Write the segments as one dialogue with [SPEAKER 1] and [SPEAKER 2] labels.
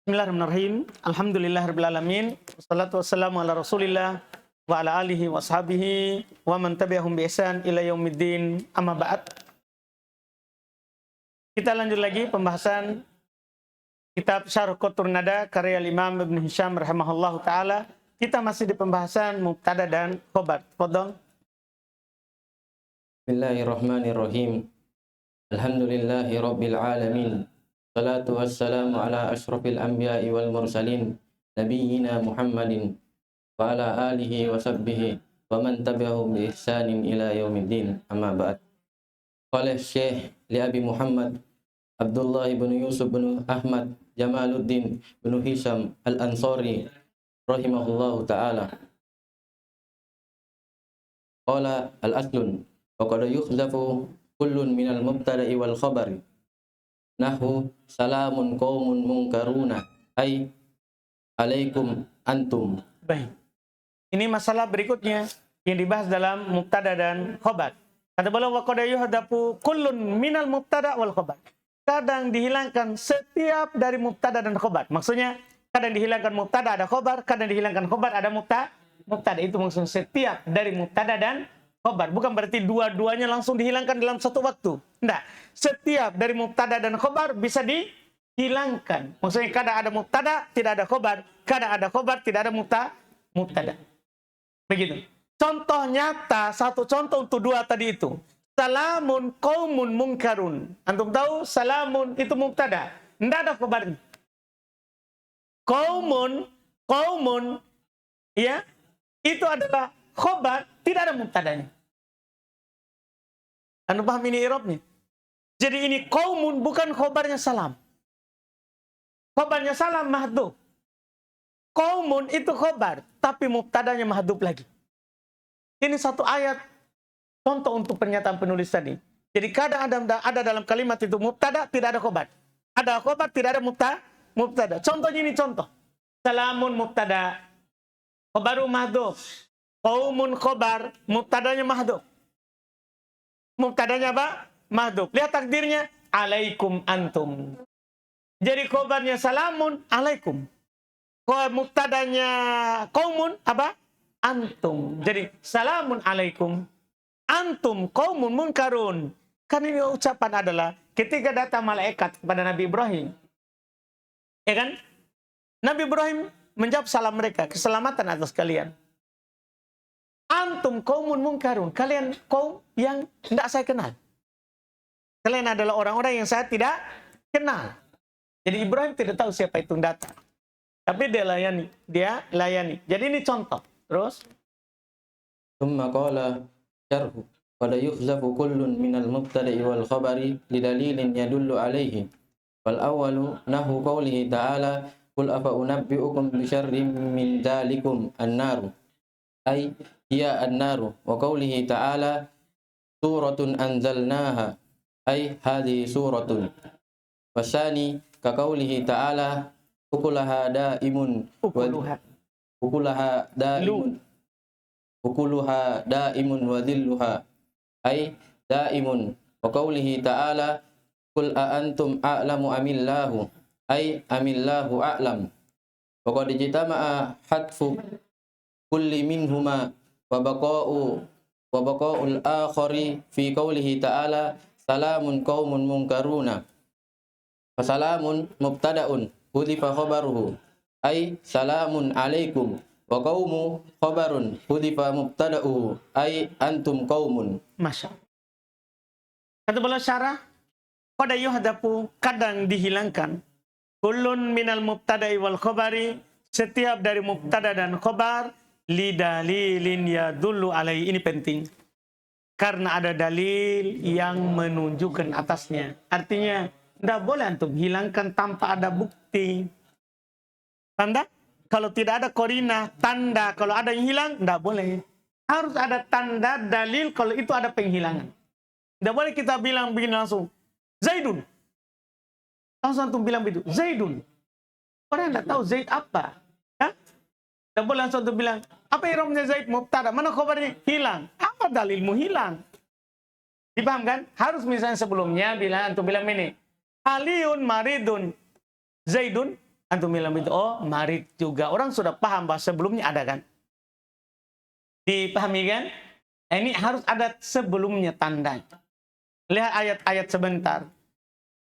[SPEAKER 1] Bismillahirrahmanirrahim. Alhamdulillahirrahmanirrahim. Wassalatu wassalamu ala rasulillah wa ala alihi wa sahbihi wa man tabi'ahum bi ihsan ila yaumiddin. Amma ba'd. Kita lanjut lagi pembahasan kitab Syarh Qatrun Nada karya Imam Ibn Hisham rahimahullahu taala. Kita masih di pembahasan mubtada dan khobar. Fadhol.
[SPEAKER 2] Bismillahirrahmanirrahim. Alhamdulillahi rabbil alamin. Salatu wassalamu ala ashrafil anbiya'i wal mursalin nabiyyina Muhammadin wa ala alihi wa sahbihi wa man tabi'ahum bi ihsanin ila yaumiddin. Amma ba'd. Qala Syekh li Abi Muhammad Abdullah bin Yusuf bin Ahmad Jamaluddin bin Hisham Al-Ansari rahimahullahu ta'ala. Qala al-aslun wa qad yukhzafu kullun minal mubtada'i wal khabari nahu salamun qaumun munkaruna ay alaikum antum.
[SPEAKER 1] Baik. Ini masalah berikutnya yang dibahas dalam mubtada dan khobar. Kata beliau wa qad yuhdafu kullun minal mubtada wal khobar. Kadang dihilangkan setiap dari mubtada dan khobar. Maksudnya kadang dihilangkan mubtada ada khobar, kadang dihilangkan khobar ada mubtada. Itu maksudnya setiap dari mubtada dan khobar. Bukan berarti dua-duanya langsung dihilangkan dalam satu waktu. Tidak. Setiap dari mubtada dan khobar bisa dihilangkan. Maksudnya kadang ada mubtada, tidak ada khobar. Kadang ada khobar, tidak ada mubtada. Begitu. Contoh nyata, satu contoh untuk dua tadi itu. Salamun qaumun munkarun. Antum tahu salamun itu mubtada. Tidak ada khobarnya. Qaumun, ya, itu adalah khobar, tidak ada mubtadanya. Anda paham ini i'rabnya? Jadi ini qaumun bukan khobarnya salam. Khobarnya salam mahdhuf. Qaumun itu khobar, tapi mubtadanya mahdhuf lagi. Ini satu ayat contoh untuk pernyataan penulis tadi. Jadi kadang ada dalam kalimat itu mubtada, tidak ada khobar. Ada khobar, tidak ada mubtada. Contohnya ini contoh. Salamun mubtada, khobaru mahdhuf. Qaumun khobar, mubtadanya mahdhuf. Mubtadanya apa? Mahdhuf. Lihat takdirnya, alaikum antum. Jadi khobarnya salamun, alaikum. Mubtadanya qaumun, apa? Antum. Jadi salamun alaikum. Antum qaumun munkarun. Kan ini ucapan adalah ketika datang malaikat kepada Nabi Ibrahim. Ya kan? Nabi Ibrahim menjawab salam mereka, keselamatan atas kalian. Antum qaumun munkarun. Kalian kaum yang tidak saya kenal. Kalian adalah orang-orang yang saya tidak kenal. Jadi Ibrahim tidak tahu siapa itu datang. Tapi dia layani. Jadi ini contoh. Terus
[SPEAKER 2] Thumma qala syarhu qad yukhzafu kullun minal mubtada'i wal khabari lidalilin yadullu alaihi. Wal awwalu nahu qawlihi ta'ala qul afa unabbi'ukum bi syarrin min dzalikum an-naru ay hiya an-naru wa qawlihi ta'ala suratun anzalnaha ay hadhihi suratun. Wasani ka qawlihi ta'ala ukulaha daimun ukuluha daimun wa dhilluha ay daimun wa qawlihi ta'ala qul a antum a'lamu amillahu ay amillahu a'lam. Wa qad jitama'a hatfu kulli minhuma wa baqa'ul akhari fi qawlihi ta'ala salamun qaumun munkaruna. Fasalamun mubtada'un hudifa khabaruhu ay salamun alaikum wa qaumu khabarun hudifa mubtada'uhu ay antum qaumun.
[SPEAKER 1] Masya Allah. Kata beliau syarah, pada yuhdafu kadang dihilangkan kullun minal mubtada'i wal khabari, setiap dari mubtada dan khabar lidalilin yadullu alaihi. Ini penting. Karena ada dalil yang menunjukkan atasnya. Artinya, tidak boleh antum hilangkan tanpa ada bukti. Tanda? Kalau tidak ada korina, tanda. Kalau ada yang hilang, tidak boleh. Harus ada tanda, dalil kalau itu ada penghilangan. Tidak boleh kita bilang begini langsung. Zaidun. Langsung antum bilang begitu. Zaidun. Orang tidak tahu Zaid apa. Tidak boleh langsung antum bilang. Apa i'rabnya Zaid? Mubtada. Mana khabarnya? Hilang. Apa dalilmu hilang? Dipahamkan? Harus misalnya sebelumnya bilang antum bilang ini. Aliun maridun. Zaidun Antum bilang itu, oh marid juga. Orang sudah paham bahwa sebelumnya ada kan? Dipahami kan? Ini harus ada sebelumnya tanda. Lihat ayat-ayat sebentar.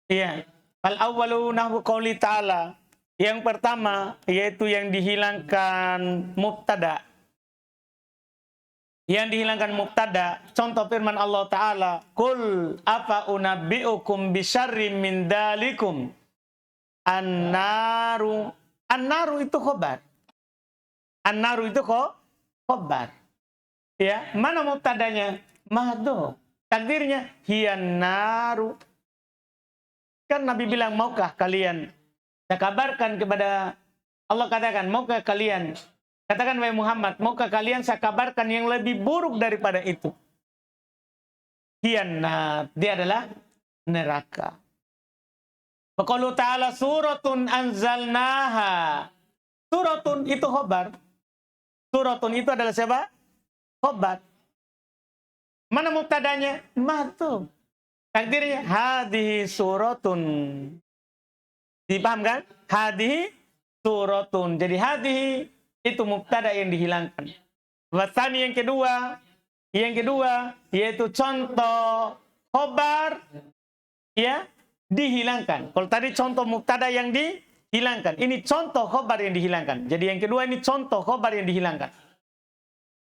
[SPEAKER 1] Iya. Fal awwalu nahwu qouli ta'ala. Yang pertama yaitu yang dihilangkan mubtada. Yang dihilangkan mubtada, contoh firman Allah Ta'ala, Qul apa unabbi'ukum bisyarrim min dalikum. An-naru. An-naru itu khobar. An-naru itu khobar. Ya, mana mubtadanya? Mahdhuf. Takdirnya hiyan naru. Kan Nabi bilang, maukah kalian? Saya kabarkan kepada Allah, katakan, maukah kalian? Katakan wahai Muhammad, maukah kalian saya kabarkan yang lebih buruk daripada itu? Hiyanat, dia adalah neraka. Faqalu ta'ala suratun anzalnaha. Suratun itu khobar. Suratun itu adalah siapa? Khobar. Mana mubtadanya? Mahdhuf. Takdirnya hadhihi suratun. Dipaham kan? Hadhihi suratun. Jadi hadhihi itu mubtada yang dihilangkan. Wasani yang kedua yaitu contoh khobar ya dihilangkan. Kalau tadi contoh mubtada yang dihilangkan, ini contoh khobar yang dihilangkan. Jadi yang kedua ini contoh khobar yang dihilangkan.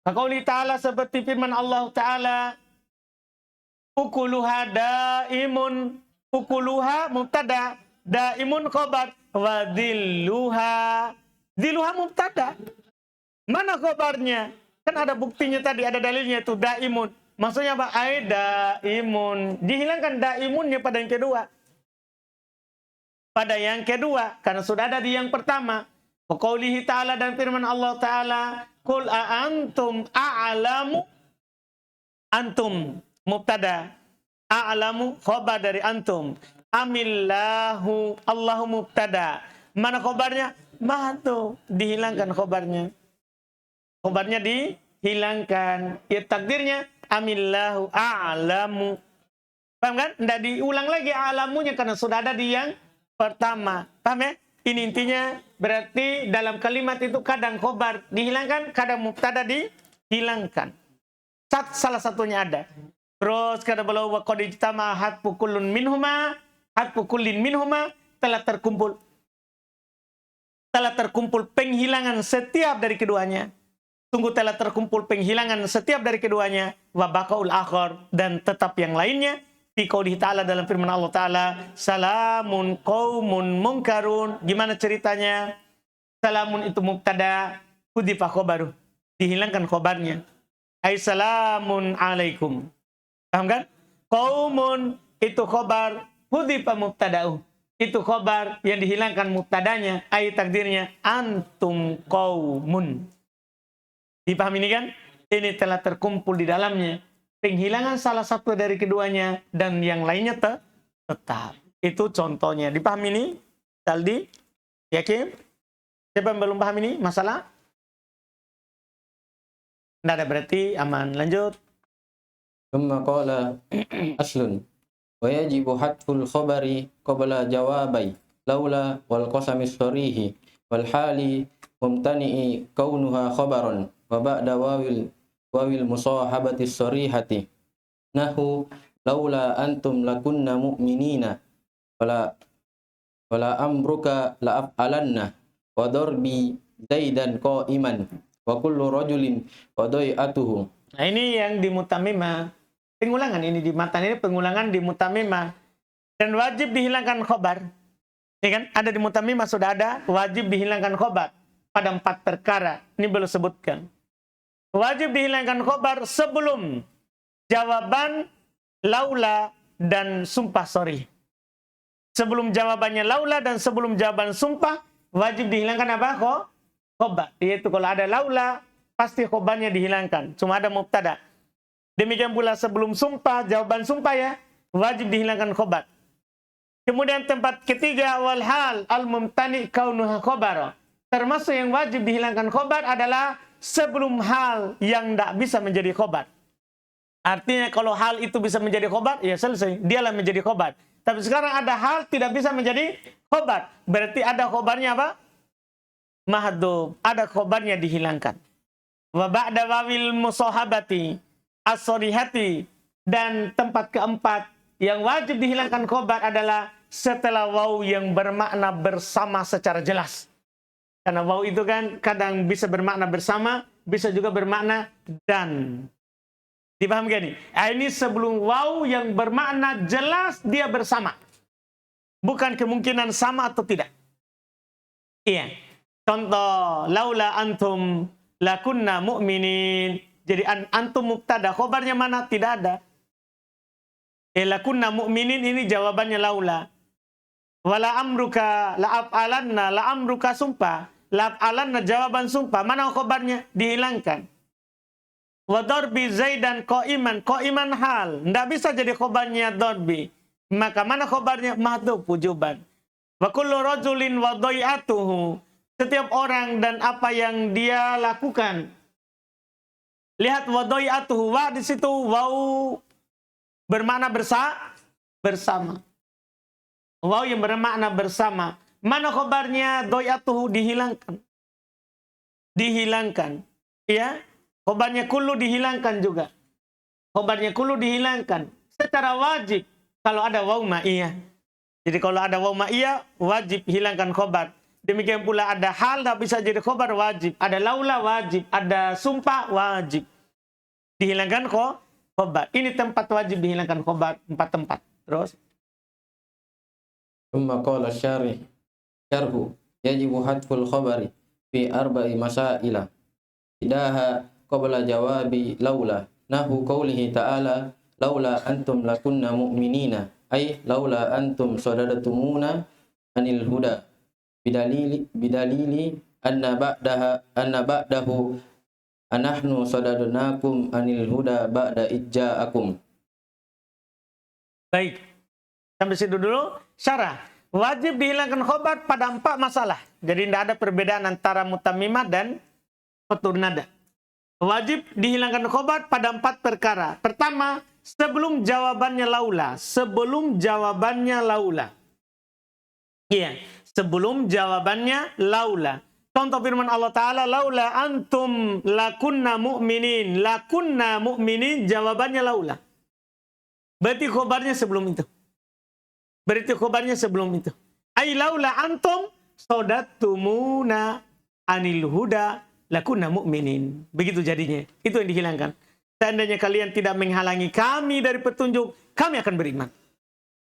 [SPEAKER 1] Qauli ta'ala seperti firman Allah Ta'ala, ukuluha daimun, ukuluha mubtada, daimun khobar, wa dhilluha. Dhilluha mubtada. Mana khobarnya? Kan ada buktinya tadi, ada dalilnya itu daimun. Maksudnya apa? Ai daimun. Dihilangkan daimunnya pada yang kedua. Pada yang kedua, karena sudah ada di yang pertama. Qaulihi ta'ala dan firman Allah Ta'ala, Qul a'antum a'lamu. Antum mubtada, a'lamu khobar dari antum. Amillahu, Allahu mubtada. Mana khobarnya? Mahdhuf, dihilangkan khobarnya. Khobarnya dihilangkan. Ya takdirnya amillahu a'lamu. Paham kan? Tidak diulang lagi a'lamunya karena sudah ada di yang pertama. Paham ya? Ini intinya berarti dalam kalimat itu kadang khobar dihilangkan, kadang mubtada dihilangkan. Salah satunya ada. Terus kata beliau wa qad ijtama hatfu kullun minhuma, hatfu kullin minhuma, telah terkumpul penghilangan setiap dari keduanya. Sungguh telah terkumpul penghilangan setiap dari keduanya. Wa baqaul akhar, dan tetap yang lainnya. Fi qoulihi ta'ala, dalam firman Allah Ta'ala, salamun qaumun munkarun. Gimana ceritanya? Salamun itu mubtada, hudifa khobaru, dihilangkan khobarnya. Ai salamun alaikum. Paham kan? Qaumun itu khobar, hudifa mubtada'u. Itu khobar yang dihilangkan mubtadanya, ayat takdirnya antum qaumun. Dipahami ini kan? Ini telah terkumpul di dalamnya penghilangan salah satu dari keduanya dan yang lainnya tetap. Itu contohnya. Dipahami ini? Saldi? Yakin? Siapa yang belum paham ini masalah? Tidak ada, berarti aman. Lanjut.
[SPEAKER 2] Thumma qala aslun wa yajibu hatful khabari qabla jawabai laula wal qasami sarihi wal hali mumtani'i kaunuha khabaran wa ba'da wawil musahabati sarihati nahu laula antum lakunna mu'minina wala amruka la af'alanna wa darbi zaidan qa'iman wa kullu rajulin wa dai'atuhu.
[SPEAKER 1] Nah, ini yang di mutamimah. Pengulangan ini di matan ini, pengulangan di mutamimah. Dan wajib dihilangkan khobar. Ini kan ada di mutamimah, sudah ada wajib dihilangkan khobar pada 4 perkara. Ini belum sebutkan. Wajib dihilangkan khobar sebelum jawaban laula dan sumpah sorry. Sebelum jawabannya laula dan sebelum jawaban sumpah, wajib dihilangkan apa? Khobar. Yaitu kalau ada laula, pasti khobarnya dihilangkan. Cuma ada mubtada. Demikian pula sebelum sumpah, jawaban sumpah ya, wajib dihilangkan khobar. Kemudian tempat ketiga, wal hal al-mumtani kaunuha khobar. Termasuk yang wajib dihilangkan khobar adalah sebelum hal yang tidak bisa menjadi khobar. Artinya kalau hal itu bisa menjadi khobar, ya selesai. Dialah menjadi khobar. Tapi sekarang ada hal tidak bisa menjadi khobar. Berarti ada khobarnya apa? Mahdhuf. Ada khobarnya dihilangkan. Wa ba'da wawil musahabati as-sorihati. Dan tempat keempat yang wajib dihilangkan khobar adalah setelah waw yang bermakna bersama secara jelas. Karena waw itu kan kadang bisa bermakna bersama, bisa juga bermakna dan. Dipaham gak nih? Ini sebelum waw yang bermakna jelas dia bersama. Bukan kemungkinan sama atau tidak. Iya. Contoh, laula antum lakunna mu'minin. Jadi antum mubtada, khobarnya mana? Tidak ada. Lakunna mu'minin ini jawabannya laula. Wala amruka la af'alanna, la amruka sumpah. La af'alanna jawaban sumpah. Mana khobarnya? Dihilangkan. Wa darbi zaidan qa'iman, qa'iman hal. Tidak bisa jadi khobarnya darbi. Maka mana khobarnya? Mahdhuf wujuban. Wa kullu rajulin wa dhai'atuhu. Setiap orang dan apa yang dia lakukan. Lihat wa dhai'atuhu. Wa di situ waw bermakna bersama. Waw yang bermakna bersama. Mana khobarnya? Dhai'atuhu dihilangkan. Dihilangkan. Ya. Khobarnya kullu dihilangkan juga. Khobarnya kullu dihilangkan. Secara wajib. Kalau ada waw ma'iyah. Jadi kalau ada waw ma'iyah, wajib hilangkan khobar. Demikian pula ada hal tak bisa jadi khobar, wajib. Ada laula, wajib. Ada sumpah, wajib. Dihilangkan khobar. Ini tempat wajib dihilangkan khobar. 4 tempat. Terus.
[SPEAKER 2] Thumma qala syarih. Syarhu. Yajibu hadful khabari. Fi arba'i masaila. Idaha qabla jawabi laula. Nahu qawlihi ta'ala. Laula antum lakunna mu'minina. Ay laula antum sadadatumuna anil huda. Bidalili anna ba'dahu anahnu sadadnakum anil huda ba'da ijja'akum.
[SPEAKER 1] Baik. Sampai situ dulu. Syarah. Wajib dihilangkan khobar pada 4 masalah. Jadi tidak ada perbedaan antara mutammimah dan fatur nada. Wajib dihilangkan khobar pada 4 perkara. Pertama, sebelum jawabannya laula. Sebelum jawabannya laula. Iya. Sebelum jawabannya laula. Contoh firman Allah Ta'ala, laula antum lakunna mu'minin. Lakunna mu'minin, jawabannya laula. Berarti khobarnya sebelum itu. Berarti khobarnya sebelum itu. Ay laula antum sodatumuna anil huda lakunna mu'minin. Begitu jadinya. Itu yang dihilangkan. Seandainya kalian tidak menghalangi kami dari petunjuk, kami akan beriman.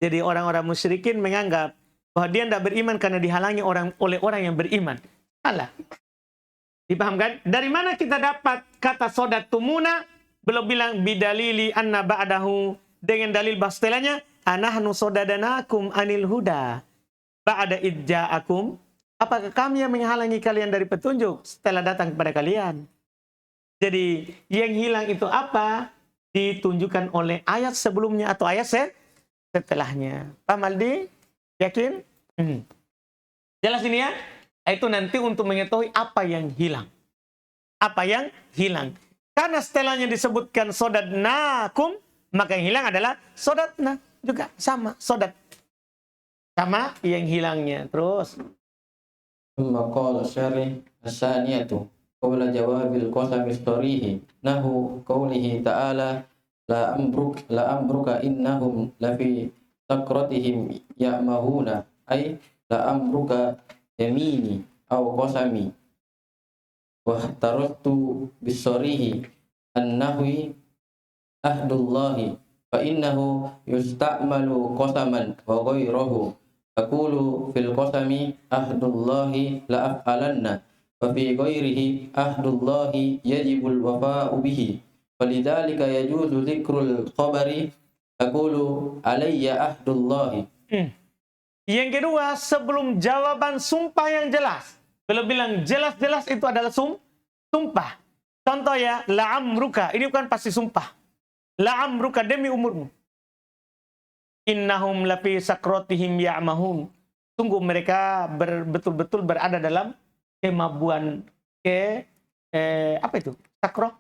[SPEAKER 1] Jadi orang-orang musyrikin menganggap bahwa dia tidak beriman karena dihalangi oleh orang yang beriman. Salah. Dipahamkan? Dari mana kita dapat kata sodat tumuna? Belum bilang bidalili anna ba'dahu. Dengan dalil bastelanya. Anahnu sodadanakum anil huda. Ba'da idja'akum. Apakah kami yang menghalangi kalian dari petunjuk setelah datang kepada kalian? Jadi yang hilang itu apa? Ditunjukkan oleh ayat sebelumnya atau ayat setelahnya. Paham Aldi? Yakin? Jelas ini ya? Itu nanti untuk mengetahui apa yang hilang. Apa yang hilang. Karena setelahnya disebutkan sodadnakum, maka yang hilang adalah sodatna. Juga sama, sodat. Sama yang hilangnya. Terus.
[SPEAKER 2] Thumma qala syarih as-saniyatu. Qabla jawabil qasami storihi. Nahu qawlihi ta'ala. La amruka innahum lafi sakratihim ya'mahuna. Ay la amruka yamini aw qasami. Wa tarattu bisorihi annahwi ahdullahi fa innahu yusta'malu qasaman wa ghayruhu. Aqulu fil qasami ahdullahi la af'alanna wa fi ghayrihi ahdullahi yajibul wafa'u bihi. Walidzalika yajuzu dzikrul khabari. Aqulu alayya ahdullahi.
[SPEAKER 1] Yang kedua, sebelum jawaban sumpah yang jelas. Belum bilang jelas-jelas itu adalah sumpah. Contoh ya, la'amruka. Ini bukan pasti sumpah. La'amruka, demi umurmu. Innahum lafi sakratihim ya'mahun. Sungguh mereka betul-betul berada dalam kemabuan. Apa itu? Sakroh.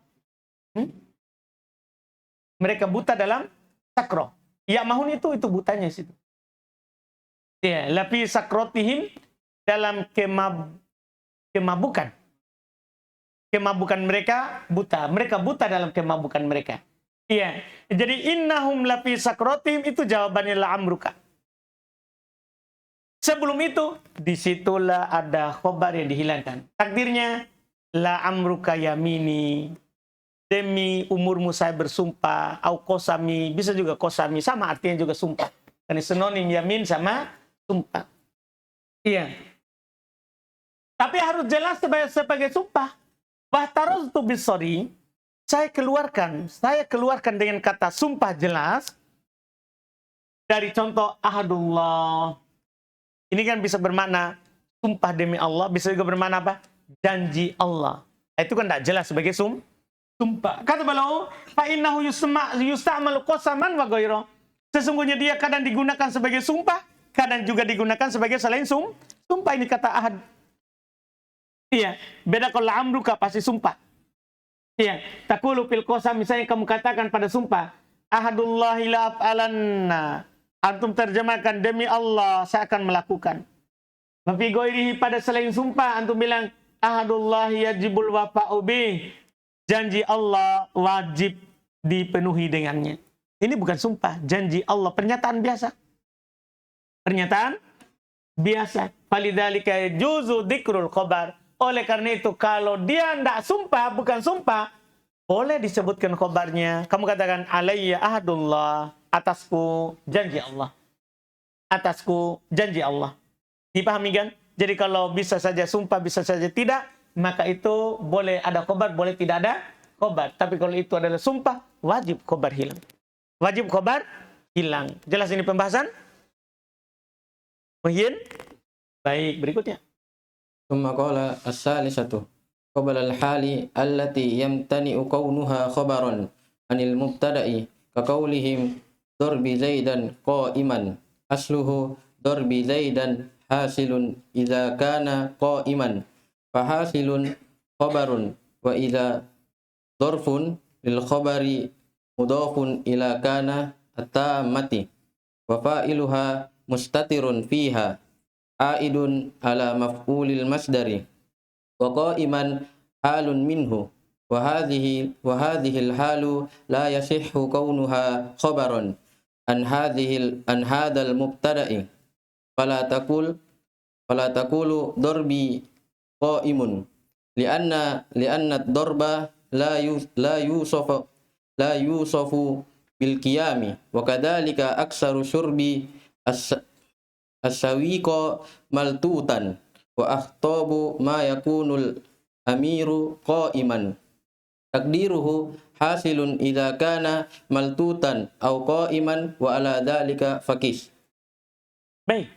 [SPEAKER 1] Mereka buta dalam sakroh. Ya'mahun itu butanya situ. Ya, lafi sakrotihim, dalam kemabukan. Kemabukan mereka buta. Mereka buta dalam kemabukan mereka. Iya. Jadi innahum lafi sakrotihim itu jawabannya la amruka. Sebelum itu, disitulah ada khobar yang dihilangkan. Takdirnya, la amruka yamini. Demi umurmu saya bersumpah. Au kosami, bisa juga kosami. Sama artinya juga sumpah. Karena sinonim yamin sama sumpah. Iya. Tapi harus jelas sebagai sumpah. Bahtarostu bisori, saya keluarkan dengan kata sumpah jelas. Dari contoh ahadullah. Ini kan bisa bermakna sumpah demi Allah, bisa juga bermakna apa? Janji Allah. Itu kan tidak jelas sebagai sumpah. Kata beliau, fa innahu yusta'malu qasaman wa ghairu. Sesungguhnya dia kadang digunakan sebagai sumpah, kadang juga digunakan sebagai selain sumpah. Ini kata ahad. Iya, beda kalau amruka pasti sumpah. Iya, taqulu fil qasam, misalnya kamu katakan pada sumpah, ahadullahi la af'alanna. Antum terjemahkan, demi Allah saya akan melakukan. Tapi ghairihi, pada selain sumpah antum bilang ahadullahi yajibul wafa'u bih. Janji Allah wajib dipenuhi dengannya. Ini bukan sumpah, janji Allah, pernyataan biasa. Pernyataan biasa. Falidzalika juzu dzikrul khabar. Oleh karena itu kalau dia tidak sumpah, bukan sumpah, boleh disebutkan khabarnya. Kamu katakan alayya ahadullah, atasku janji Allah. Atasku janji Allah. Dipahami kan? Jadi kalau bisa saja sumpah, bisa saja tidak, maka itu boleh ada khabar, boleh tidak ada khabar. Tapi kalau itu adalah sumpah, wajib khabar hilang. Wajib khabar hilang. Jelas ini pembahasan? Mungkin? Baik, berikutnya.
[SPEAKER 2] Thumma qala as-salisatu qabla al-hali allati yamtani'u kaunuha khabaran anil mubtada'i ka qaulihim darbi zaidan qa'iman asluhu darbi zaidan hasilun idza kana qa'iman fa hasilun khabarun wa idza dzarfun lil khabari mudhafun ila kana at-tammati wa fa'iluha mustatirun fiha aidun ala maf'ulil masdari wa qa'iman halun minhu wa hadhihi al-halu la yasihhu kaunuha khabaran an hadzal mubtada'i fala taqulu darbi qa'imun lianna ad-darba la yusafu bil qiyami wa kadzalika aksaru syurbi as-sawiqa maltutan wa akhtabu ma yakunul amiru qa'iman takdiruhu hasilun idza kana maltutan aw qa'iman wa ala dzalika faqis.
[SPEAKER 1] Baik.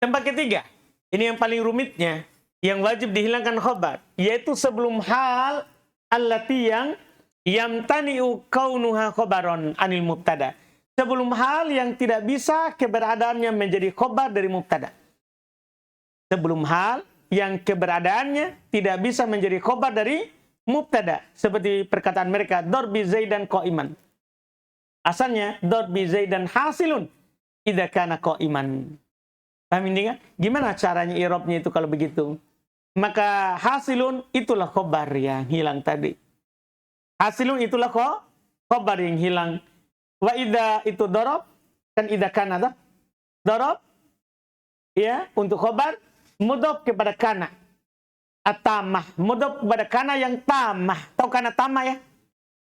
[SPEAKER 1] Tempat ketiga, ini yang paling rumitnya, yang wajib dihilangkan khabar, yaitu sebelum hal allati yang yamtani'u kaunuha khabaron anil mubtada. Sebelum hal yang tidak bisa keberadaannya menjadi khobar dari mubtada. Sebelum hal yang keberadaannya tidak bisa menjadi khobar dari mubtada. Seperti perkataan mereka, darbi zaidan qa'iman. Asalnya, darbi zaidan hasilun idza kana qa'iman. Paham ini kan? Gimana caranya i'rabnya itu kalau begitu? Maka hasilun itulah khobar yang hilang tadi. Hasilun itulah khobar yang hilang. Wa idza itu dorob, kan idza kana dorob, ya, untuk khobar mudhof kepada kana atamah, mudhof kepada kana yang tamah. Tahu kana tamah ya?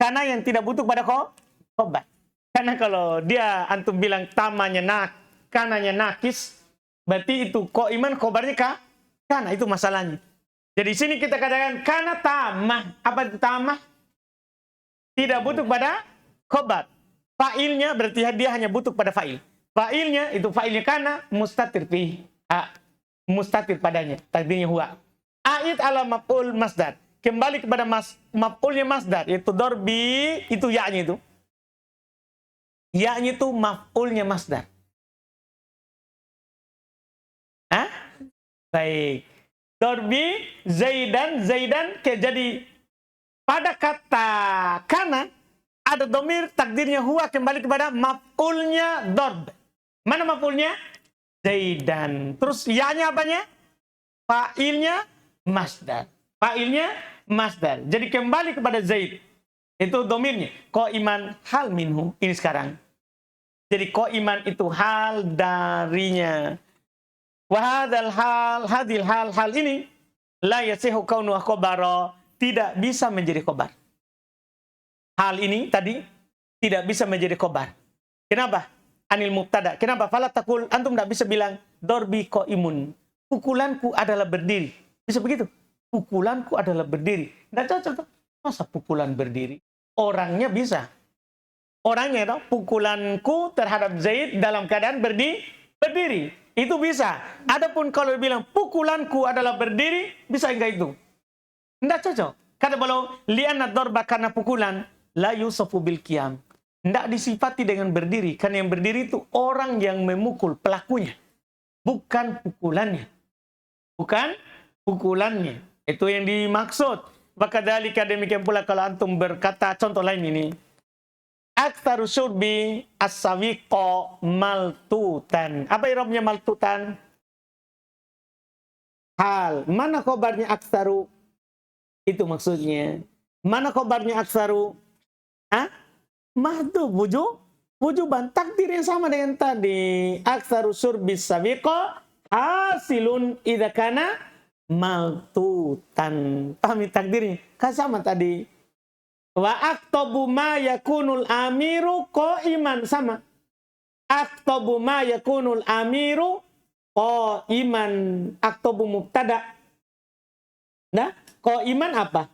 [SPEAKER 1] Kana yang tidak butuh pada khobar. Karena kalau dia antum bilang tamanya kananya nakis, berarti itu qaiman khobarnya kana, itu masalahnya. Jadi sini kita katakan kana tamah. Apa itu tamah? Tidak butuh pada khobar. Fa'ilnya berarti dia hanya butuh pada fa'il. Fa'ilnya itu fa'ilnya kana mustatir fi. Mustatir padanya. Takdirnya huwa. A'id ala maf'ul masdar. Kembali kepada maf'ulnya masdar. Yaitu dorbi. Itu ya-nya itu. Ya-nya itu maf'ulnya masdar. Baik. Dorbi zaidan. Jadi pada kata kana ada domir takdirnya huwa kembali kepada maf'ulnya dorb. Mana maf'ulnya? Zaidan. Terus ya-nya apanya? Fa'ilnya masdar. Fa'ilnya masdar. Jadi kembali kepada Zaid. Itu domirnya. Qa'iman hal minhu. Ini sekarang. Jadi qa'iman itu hal darinya. Wahadal hal ini la yasihu kaunu khabara, tidak bisa menjadi khabar. Hal ini tadi tidak bisa menjadi khabar. Kenapa? Anil mubtada. Kenapa? Fala taqul, antum tidak bisa bilang dorbi qaimun. Pukulanku adalah berdiri. Bisa begitu? Pukulanku adalah berdiri. Tidak cocok tuh. Masa pukulan berdiri? Orangnya bisa. Orangnya itu pukulanku terhadap Zaid dalam keadaan berdiri. Itu bisa. Adapun kalau bilang pukulanku adalah berdiri, bisa enggak itu? Tidak cocok. Kata beliau, li'anna darba, karena pukulan la yusafu bil qiyam. Tidak disifati dengan berdiri. Karena yang berdiri itu orang yang memukul pelakunya. Bukan pukulannya. Bukan pukulannya. Itu yang dimaksud. Maka dalika demikian pula kalau antum berkata, contoh lain ini. Aktsaru syurbi as-sawiqa maltutan. Apa irobnya maltutan? Hal. Mana khobarnya aktsaru? Itu maksudnya. Mana khobarnya aktsaru? Hah? Mahdhuf wujuban, takdir yang sama dengan tadi. Aktsaru syurbis sabiqa hasilun idza kana maltutan. Pahami takdirnya? Kan sama tadi. Wa aktabu ma yakunul amiru qa'iman, sama. Aktabu ma yakunul amiru qa'iman. Aktabu mubtada. Nah, qa'iman apa?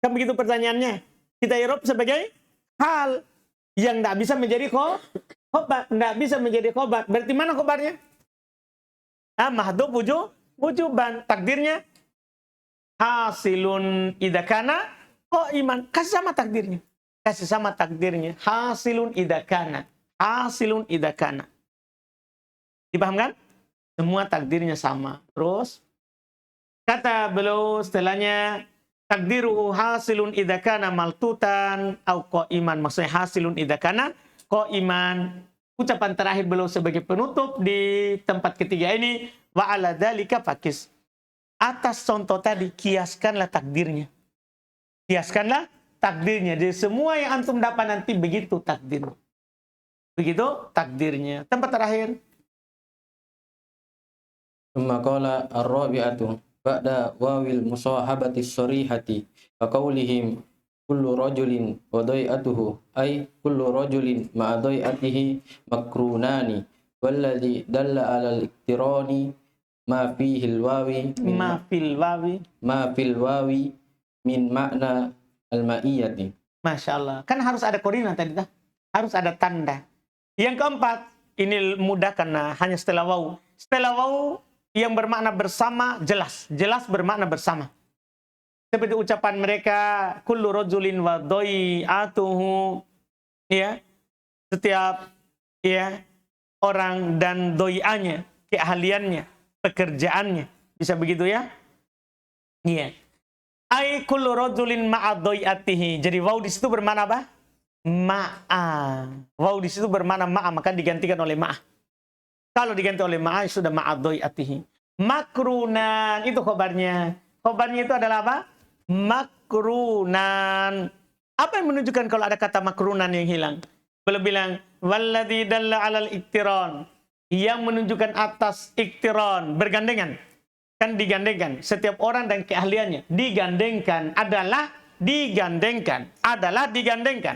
[SPEAKER 1] Kan begitu pertanyaannya. Kita irob sebagai hal yang tidak bisa menjadi khobar, tidak bisa menjadi khobar. Berarti mana khobarnya? Mahdhuf wujuban. Takdirnya hasilun idza kana qa'iman. Kasih sama takdirnya. Kasih sama takdirnya. Hasilun idza kana. Hasilun idza kana. Dipahamkan? Semua takdirnya sama. Terus kata beliau setelahnya, takdiruhu hasilun idza kana maltutan au qa'iman. Maksudnya hasilun idza kana qa'iman. Ucapan terakhir beliau sebagai penutup di tempat ketiga ini, wa ala dzalika fakis. Atas contoh tadi kiaskanlah takdirnya. Kiaskanlah takdirnya. Jadi semua yang antum dapat nanti begitu takdirnya. Begitu takdirnya. Tempat terakhir.
[SPEAKER 2] Tsumma qala ar-rabi'atu ba'da wawil musahabati sharihati wa qawlihim kullu rajulin wa dai'atuhu ay kullu rajulin ma'a dai'atihi makrunani walladhi dalla 'ala al-iktirani ma fihi al-wawi ma fil wawi min makna al-ma'iyyati.
[SPEAKER 1] Masya Allah. Kan harus ada korina tadi. Harus ada tanda. Yang keempat, ini mudah karena hanya setelah waw. Setelah waw yang bermakna bersama, jelas. Jelas bermakna bersama. Seperti ucapan mereka, kullu rajulin wa doi'atuhu. Ya. Setiap ya orang dan doi'anya, keahliannya, pekerjaannya. Bisa begitu ya? Iya. Ai kullu rajulin ma'a doi'atihi. Jadi waw di situ bermakna apa? Ma'a. Waw di situ bermakna ma'a, maka digantikan oleh ma'a. Kalau diganti oleh ma'a sudah ma'adhoi'atihi. Makrunan itu khobarnya. Khobarnya itu adalah apa? Makrunan. Apa yang menunjukkan kalau ada kata makrunan yang hilang? Beliau bilang walladzi dalla 'alal iktiran. Yang menunjukkan atas iktiran, bergandengan. Kan digandengkan. Setiap orang dan keahliannya digandengkan adalah digandengkan. Adalah digandengkan.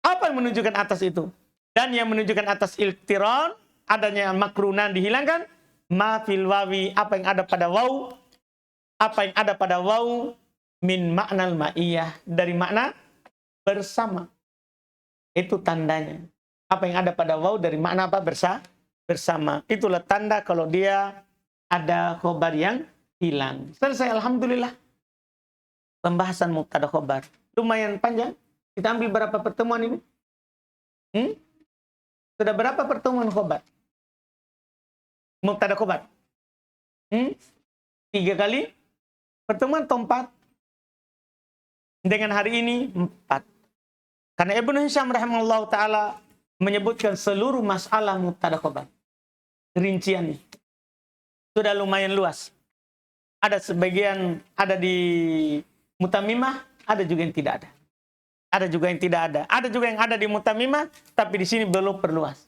[SPEAKER 1] Apa yang menunjukkan atas itu? Dan yang menunjukkan atas iktiran adanya makrunan dihilangkan, ma fil wawi, apa yang ada pada waw, apa yang ada pada waw min maknal ma'iyah, dari makna bersama. Itu tandanya. Apa yang ada pada waw dari makna apa? Bersama. Itulah tanda kalau dia ada khobar yang hilang. Selesai, alhamdulillah. Pembahasan mubtada khobar. Lumayan panjang. Kita ambil berapa pertemuan ini? Sudah berapa pertemuan khobar? Mubtada khobar. 3 kali pertemuan atau 4? Dengan hari ini 4. Karena Ibnu Hisham rahimahullah ta'ala menyebutkan seluruh masalah mubtada khobar. rinciannya. Sudah lumayan luas. Ada sebagian ada di mutamimah, ada juga yang tidak ada. Ada juga yang tidak ada. Ada juga yang ada di mutamimah, tapi di sini belum perluas.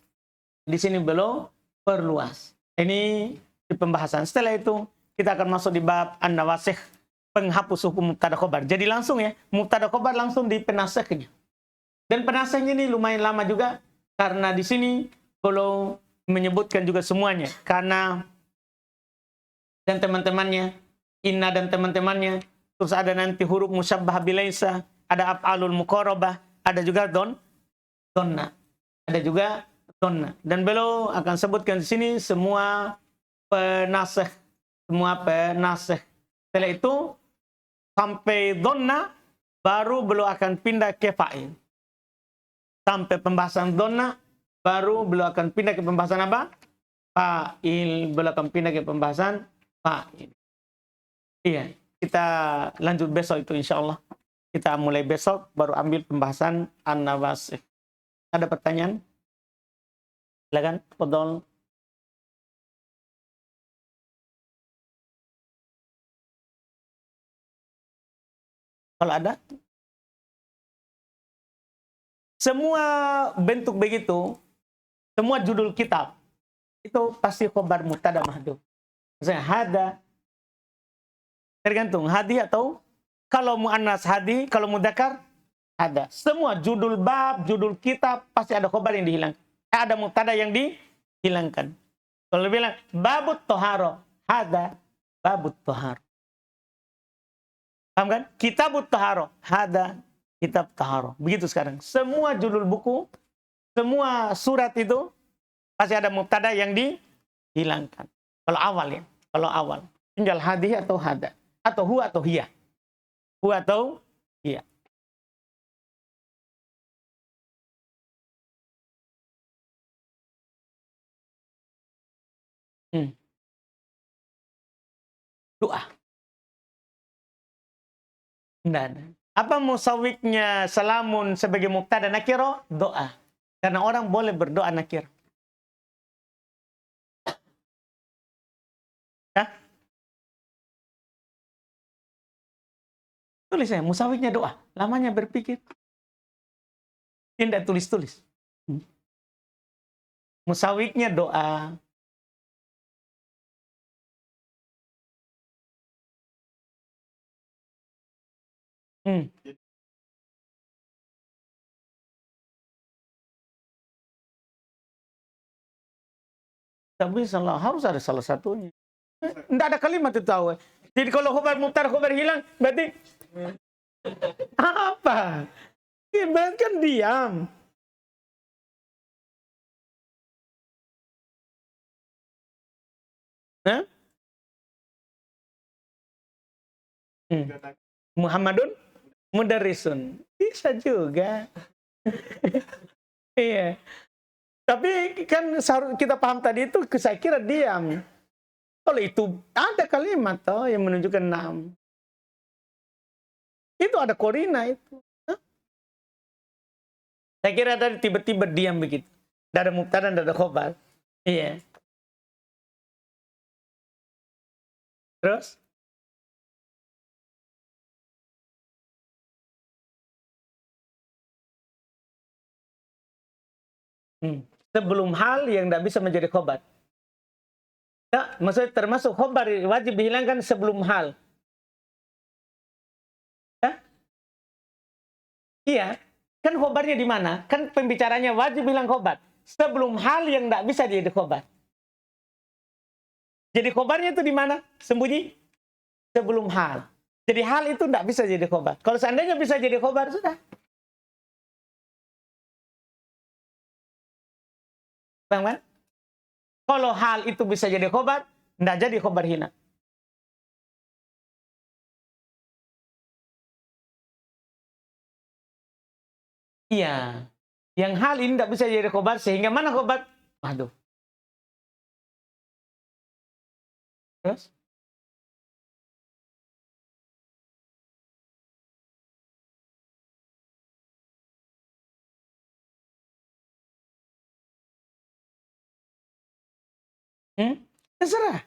[SPEAKER 1] Di sini belum perluas. Ini di pembahasan. Setelah itu kita akan masuk di bab an-nawasikh, penghapus hukum mubtada khobar. Jadi langsung ya, mubtada khobar langsung di penasekhnya. Dan penasekhnya ini lumayan lama juga karena di sini belum menyebutkan juga semuanya. Karena dan teman-temannya, inna dan teman-temannya, terus ada nanti huruf musyabbah bilaisa, ada af'alul muqarabah, ada juga donna. Ada juga donna. Dan beliau akan sebutkan di sini semua penasakh, Setelah itu sampai donna baru beliau akan pindah ke fa'il. Sampai pembahasan donna baru beliau akan pindah ke pembahasan apa? Fa'il. Beliau akan pindah ke pembahasan fa'il. Iya, kita lanjut besok itu insyaallah. Kita mulai besok baru ambil pembahasan an-nawasikh. Ada pertanyaan? Silakan, fadhol. Kalau ada, semua bentuk begitu, semua judul kitab itu pasti khobar mubtada mahdhuf. Misalnya hada, tergantung hadi atau kalau muannas hadi, kalau mudzakkar ada. Semua judul bab, judul kitab pasti ada khobar yang dihilangkan. Ada mubtada yang dihilangkan. Kalau bilang babut toharo, hada babut toharo. Paham kan? Kitabut toharo, hada kitab toharo. Begitu sekarang. Semua judul buku, semua surat itu pasti ada mubtada yang dihilangkan. Kalau awal ya, kalau awal. Tinggal hadi atau hada. Atau hu atau hiya. Hu atau hiya. Doa. Tidak ada. Apa musawiknya salamun sebagai mubtada nakiro? Doa. Karena orang boleh berdoa nakir. Hah? Tulis ya, musawiknya doa. Lamanya berpikir. Tidak tulis-tulis. Musawiknya doa. Tapi harus ada salah satunya. Tidak ada kalimat itu tahu. Jadi kalau khobar mubtada khobar hilang, berarti apa? Ya, berarti kan diam. Hah? Muhammadun mudarrisun. Bisa juga. Iya. Tapi kan kita paham tadi itu saya kira diam. Kalau itu ada kalimat toh yang menunjukkan nam. Itu ada korina itu. Hah? Saya kira tadi tiba-tiba diam begitu. Tidak ada mubtada, tidak ada khobar. Iya. Terus? Sebelum hal yang tidak bisa menjadi khobar. Ya, maksudnya termasuk khobar wajib dihilangkan sebelum hal. Ya? Iya. Kan khobarnya di mana? Kan pembicaranya wajib bilang khobar. Sebelum hal yang tidak bisa jadi khobar. Jadi khobarnya itu di mana? Sembunyi? Sebelum hal. Jadi hal itu tidak bisa jadi khobar. Kalau seandainya bisa jadi khobar, sudah. Bang, man? Kalau hal itu bisa jadi khobar, tidak jadi khobar hina. Iya. Yang hal ini tidak bisa jadi khobar, sehingga mana khobar? Waduh. Terus? Terserah.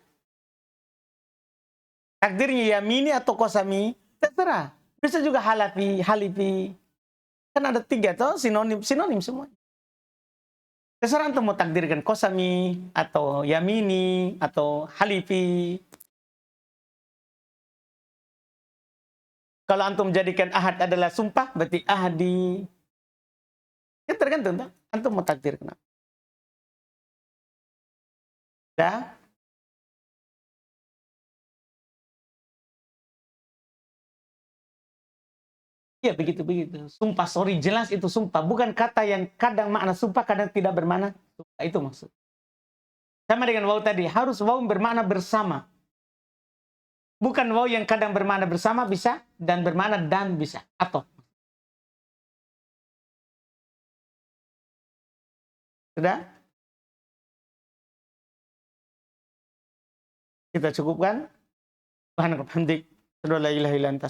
[SPEAKER 1] Takdirnya yamini atau kosami, terserah. Bisa juga halifi. Kan ada 3 toh, sinonim semua. Terserah antum mau takdirkan kosami atau yamini atau halifi. Kalau antum jadikan ahad adalah sumpah, berarti ahadi. Ya tergantung, toh. Antum mau takdirkan. Ya. Iya begitu. Sumpah, sorry, jelas itu sumpah. Bukan kata yang kadang makna sumpah, kadang tidak bermakna sumpah. Itu maksud. Sama dengan waw tadi, harus waw bermakna bersama. Bukan waw yang kadang bermakna bersama bisa, dan bermakna dan bisa. Atau. Sudah? Kita cukupkan. Subhanallah, hamdik. La ilaha illa anta,